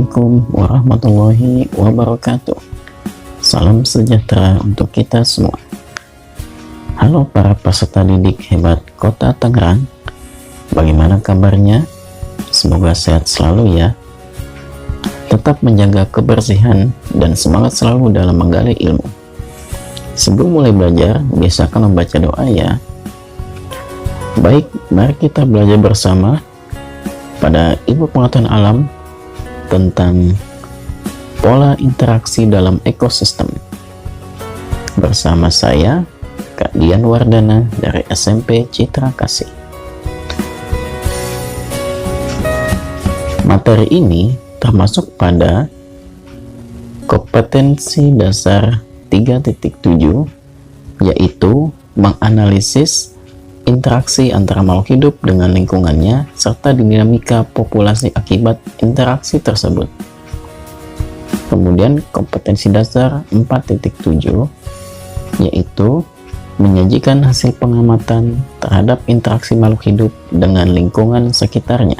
Assalamualaikum warahmatullahi wabarakatuh. Salam sejahtera untuk kita semua. Halo para peserta didik hebat Kota Tangerang. Bagaimana kabarnya? Semoga sehat selalu ya. Tetap menjaga kebersihan dan semangat selalu dalam menggali ilmu. Sebelum mulai belajar, biasakan membaca doa ya. Baik, mari kita belajar bersama pada ilmu pengetahuan alam tentang pola interaksi dalam ekosistem bersama saya, Kak Dian Wardana dari SMP Citra Kasih. Materi ini termasuk pada kompetensi dasar 3.7, yaitu menganalisis interaksi antara makhluk hidup dengan lingkungannya serta dinamika populasi akibat interaksi tersebut. Kemudian kompetensi dasar 4.7, yaitu menyajikan hasil pengamatan terhadap interaksi makhluk hidup dengan lingkungan sekitarnya.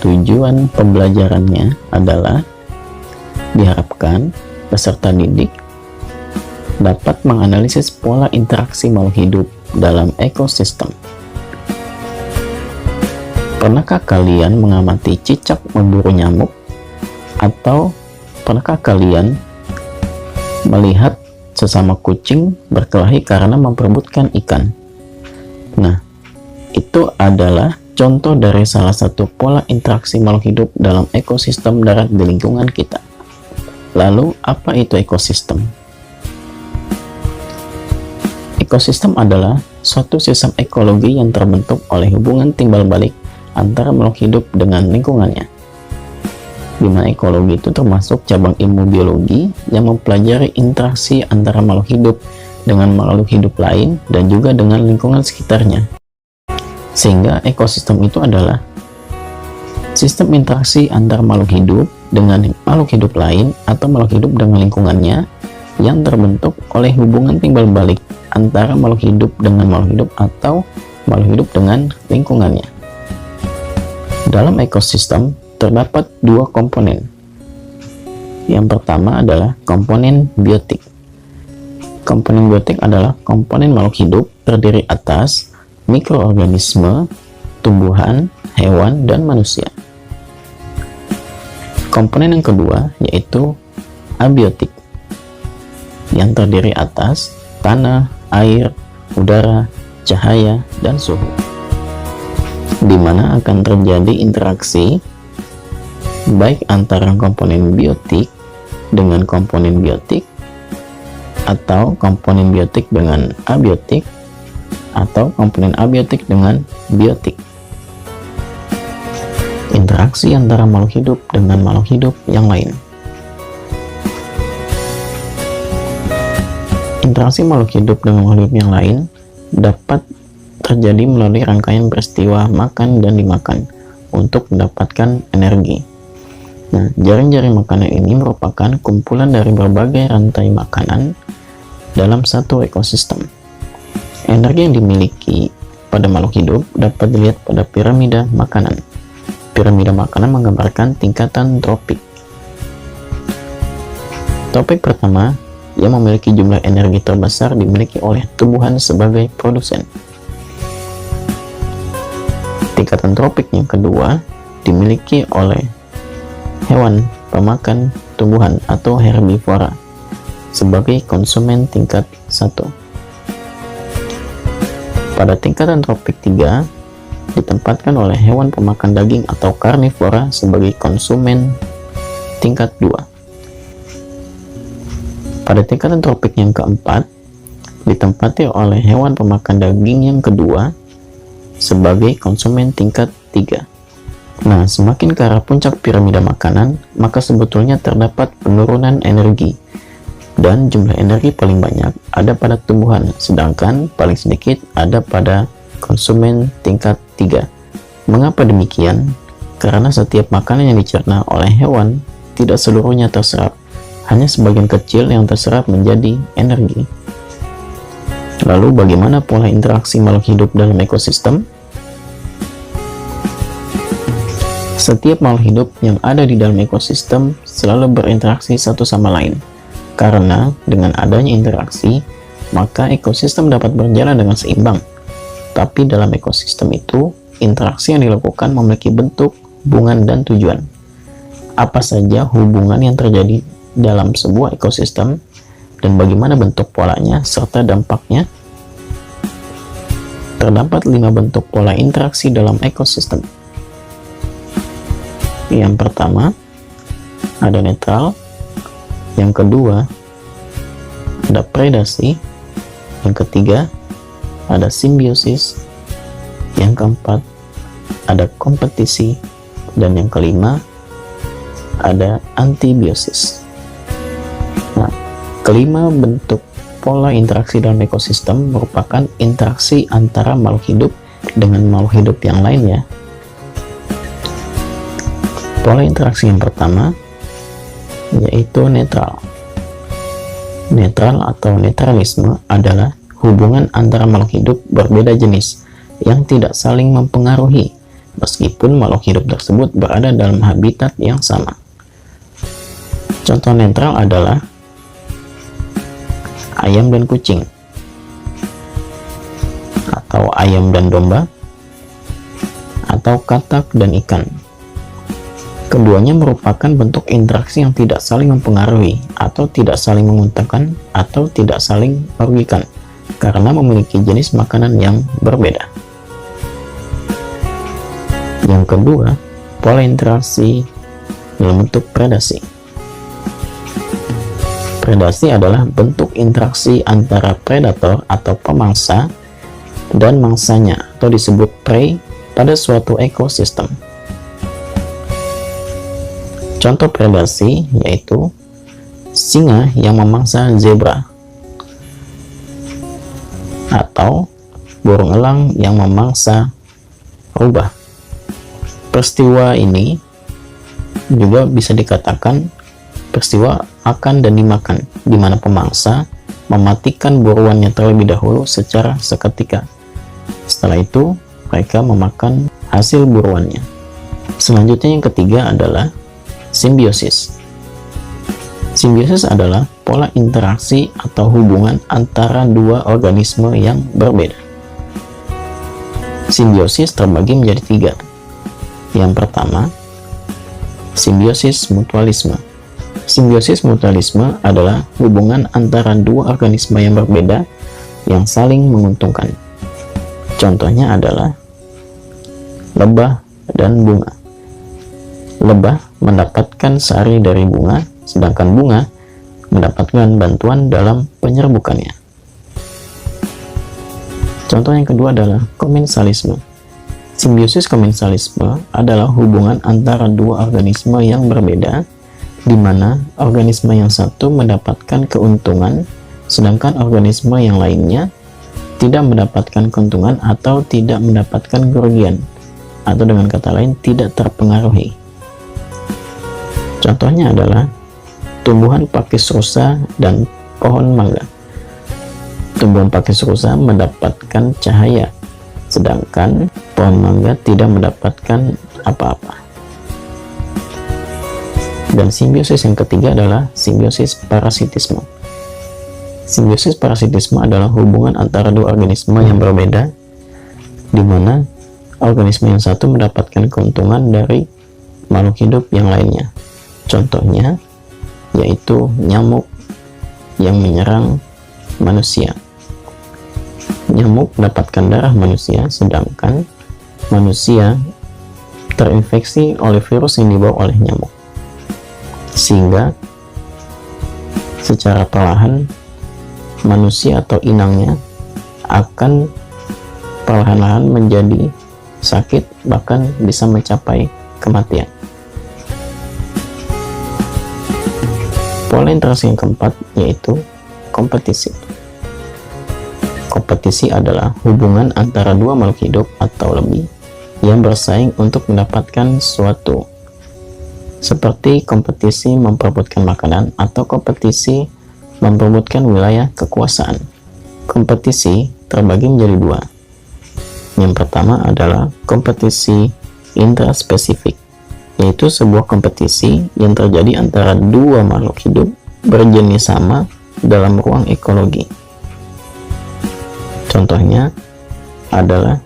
Tujuan pembelajarannya adalah diharapkan peserta didik dapat menganalisis pola interaksi makhluk hidup dalam ekosistem. Pernahkah kalian mengamati cicak memburu nyamuk? Atau pernahkah kalian melihat sesama kucing berkelahi karena memperebutkan ikan? Nah, itu adalah contoh dari salah satu pola interaksi makhluk hidup dalam ekosistem darat di lingkungan kita. Lalu, apa itu ekosistem? Ekosistem adalah suatu sistem ekologi yang terbentuk oleh hubungan timbal balik antara makhluk hidup dengan lingkungannya. Di mana ekologi itu termasuk cabang ilmu biologi yang mempelajari interaksi antara makhluk hidup dengan makhluk hidup lain dan juga dengan lingkungan sekitarnya. Sehingga ekosistem itu adalah sistem interaksi antara makhluk hidup dengan makhluk hidup lain atau makhluk hidup dengan lingkungannya yang terbentuk oleh hubungan timbal balik antara makhluk hidup dengan makhluk hidup atau makhluk hidup dengan lingkungannya. Dalam ekosistem terdapat dua komponen. Yang pertama adalah komponen biotik. Komponen biotik adalah komponen makhluk hidup terdiri atas mikroorganisme, tumbuhan, hewan, dan manusia. Komponen yang kedua yaitu abiotik yang terdiri atas tanah, air, udara, cahaya, dan suhu, di mana akan terjadi interaksi baik antara komponen biotik dengan komponen biotik, atau komponen biotik dengan abiotik, atau komponen abiotik dengan biotik. Interaksi antara makhluk hidup dengan makhluk hidup yang lain. Interaksi makhluk hidup dengan makhluk hidup yang lain dapat terjadi melalui rangkaian peristiwa makan dan dimakan untuk mendapatkan energi. Nah, jaring-jaring makanan ini merupakan kumpulan dari berbagai rantai makanan dalam satu ekosistem. Energi yang dimiliki pada makhluk hidup dapat dilihat pada piramida makanan. Piramida makanan menggambarkan tingkatan tropik. Topik pertama yang memiliki jumlah energi terbesar dimiliki oleh tumbuhan sebagai produsen. Tingkatan tropik yang kedua dimiliki oleh hewan pemakan tumbuhan atau herbivora sebagai konsumen tingkat 1. Pada tingkatan tropik 3 ditempatkan oleh hewan pemakan daging atau karnivora sebagai konsumen tingkat 2. Pada tingkatan tropik yang keempat ditempati oleh hewan pemakan daging yang kedua sebagai konsumen tingkat 3. Nah, semakin ke arah puncak piramida makanan, maka sebetulnya terdapat penurunan energi dan jumlah energi paling banyak ada pada tumbuhan, sedangkan paling sedikit ada pada konsumen tingkat 3. Mengapa demikian? Karena setiap makanan yang dicerna oleh hewan tidak seluruhnya terserap, hanya sebagian kecil yang terserap menjadi energi. Lalu bagaimana pola interaksi makhluk hidup dalam ekosistem? Setiap makhluk hidup yang ada di dalam ekosistem selalu berinteraksi satu sama lain. Karena dengan adanya interaksi, maka ekosistem dapat berjalan dengan seimbang. Tapi dalam ekosistem itu, interaksi yang dilakukan memiliki bentuk, hubungan, dan tujuan. Apa saja hubungan yang terjadi dalam sebuah ekosistem, dan bagaimana bentuk polanya serta dampaknya? Terdapat 5 bentuk pola interaksi dalam ekosistem. Yang pertama, ada netral. Yang kedua, ada predasi. Yang ketiga, ada simbiosis. Yang keempat, ada kompetisi. Dan yang kelima, ada antibiosis. Nah, kelima bentuk pola interaksi dalam ekosistem merupakan interaksi antara makhluk hidup dengan makhluk hidup yang lainnya. Pola interaksi yang pertama yaitu netral. Netral atau netralisme adalah hubungan antara makhluk hidup berbeda jenis yang tidak saling mempengaruhi meskipun makhluk hidup tersebut berada dalam habitat yang sama. Contoh netral adalah ayam dan kucing, atau ayam dan domba, atau katak dan ikan. Keduanya merupakan bentuk interaksi yang tidak saling mempengaruhi, atau tidak saling menguntungkan, atau tidak saling merugikan, karena memiliki jenis makanan yang berbeda. Yang kedua, pola interaksi dalam bentuk predasi. Predasi adalah bentuk interaksi antara predator atau pemangsa dan mangsanya, atau disebut prey, pada suatu ekosistem. Contoh predasi yaitu singa yang memangsa zebra, atau burung elang yang memangsa rubah. Peristiwa ini juga bisa dikatakan peristiwa makan dan dimakan, di mana pemangsa mematikan buruannya terlebih dahulu secara seketika. Setelah itu, mereka memakan hasil buruannya. Selanjutnya yang ketiga adalah simbiosis. Simbiosis adalah pola interaksi atau hubungan antara dua organisme yang berbeda. Simbiosis terbagi menjadi 3. Yang pertama, simbiosis mutualisme. Simbiosis mutualisme adalah hubungan antara dua organisme yang berbeda yang saling menguntungkan. Contohnya adalah lebah dan bunga. Lebah mendapatkan sari dari bunga, sedangkan bunga mendapatkan bantuan dalam penyerbukannya. Contoh yang kedua adalah komensalisme. Simbiosis komensalisme adalah hubungan antara dua organisme yang berbeda, di mana organisme yang satu mendapatkan keuntungan, sedangkan organisme yang lainnya tidak mendapatkan keuntungan atau tidak mendapatkan kerugian, atau dengan kata lain tidak terpengaruhi. Contohnya adalah tumbuhan pakis rusa dan pohon mangga. Tumbuhan pakis rusa mendapatkan cahaya, sedangkan pohon mangga tidak mendapatkan apa-apa. Dan simbiosis yang ketiga adalah simbiosis parasitisme. Simbiosis parasitisme adalah hubungan antara dua organisme yang berbeda, di mana organisme yang satu mendapatkan keuntungan dari makhluk hidup yang lainnya. Contohnya yaitu nyamuk yang menyerang manusia. Nyamuk mendapatkan darah manusia, sedangkan manusia terinfeksi oleh virus yang dibawa oleh nyamuk, sehingga secara perlahan manusia atau inangnya akan perlahan-lahan menjadi sakit, bahkan bisa mencapai kematian. Pola interaksi yang keempat yaitu kompetisi. Kompetisi adalah hubungan antara dua makhluk hidup atau lebih yang bersaing untuk mendapatkan sesuatu, seperti kompetisi memperebutkan makanan atau kompetisi memperebutkan wilayah kekuasaan. Kompetisi terbagi menjadi 2. Yang pertama adalah kompetisi intraspesifik. yaitu sebuah kompetisi yang terjadi antara dua makhluk hidup berjenis sama dalam ruang ekologi. Contohnya adalah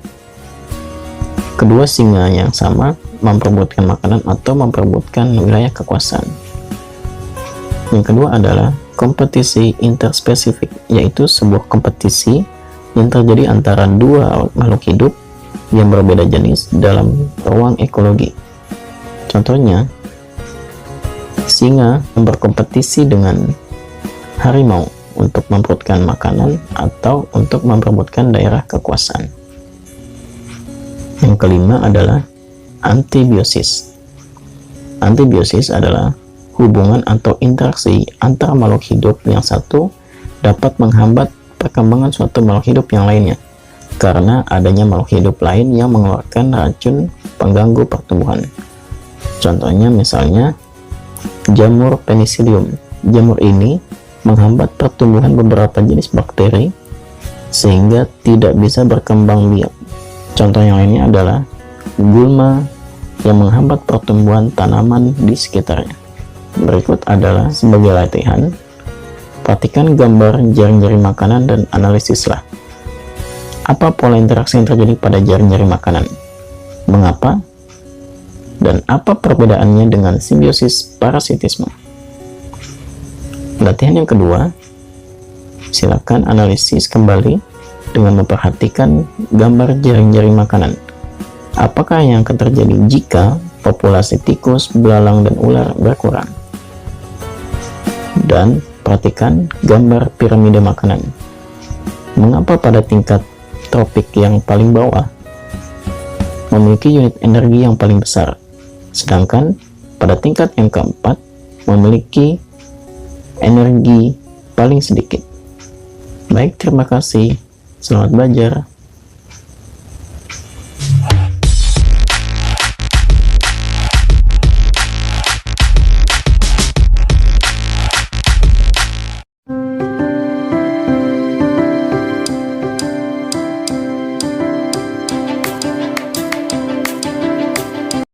kedua singa yang sama memperebutkan makanan atau memperebutkan wilayah kekuasaan. Yang kedua adalah kompetisi interspesifik, yaitu sebuah kompetisi yang terjadi antara dua makhluk hidup yang berbeda jenis dalam ruang ekologi. Contohnya, singa berkompetisi dengan harimau untuk memperebutkan makanan atau untuk memperebutkan daerah kekuasaan. Yang kelima adalah antibiosis. Antibiosis adalah hubungan atau interaksi antara makhluk hidup yang satu dapat menghambat perkembangan suatu makhluk hidup yang lainnya karena adanya makhluk hidup lain yang mengeluarkan racun pengganggu pertumbuhan. Contohnya misalnya jamur penicillium. Jamur ini menghambat pertumbuhan beberapa jenis bakteri sehingga tidak bisa berkembang biak. Contoh yang lainnya adalah gulma yang menghambat pertumbuhan tanaman di sekitarnya. Berikut adalah sebagai latihan. Perhatikan gambar jaring-jaring makanan dan analisislah. Apa pola interaksi yang terjadi pada jaring-jaring makanan? Mengapa? Dan apa perbedaannya dengan simbiosis parasitisme? Latihan yang kedua, silakan analisis kembali dengan memperhatikan gambar jaring-jaring makanan. Apakah yang akan terjadi jika populasi tikus, belalang, dan ular berkurang? Dan perhatikan gambar piramida makanan. Mengapa pada tingkat tropik yang paling bawah memiliki unit energi yang paling besar, sedangkan pada tingkat yang keempat memiliki energi paling sedikit? Baik, terima kasih. Selamat belajar.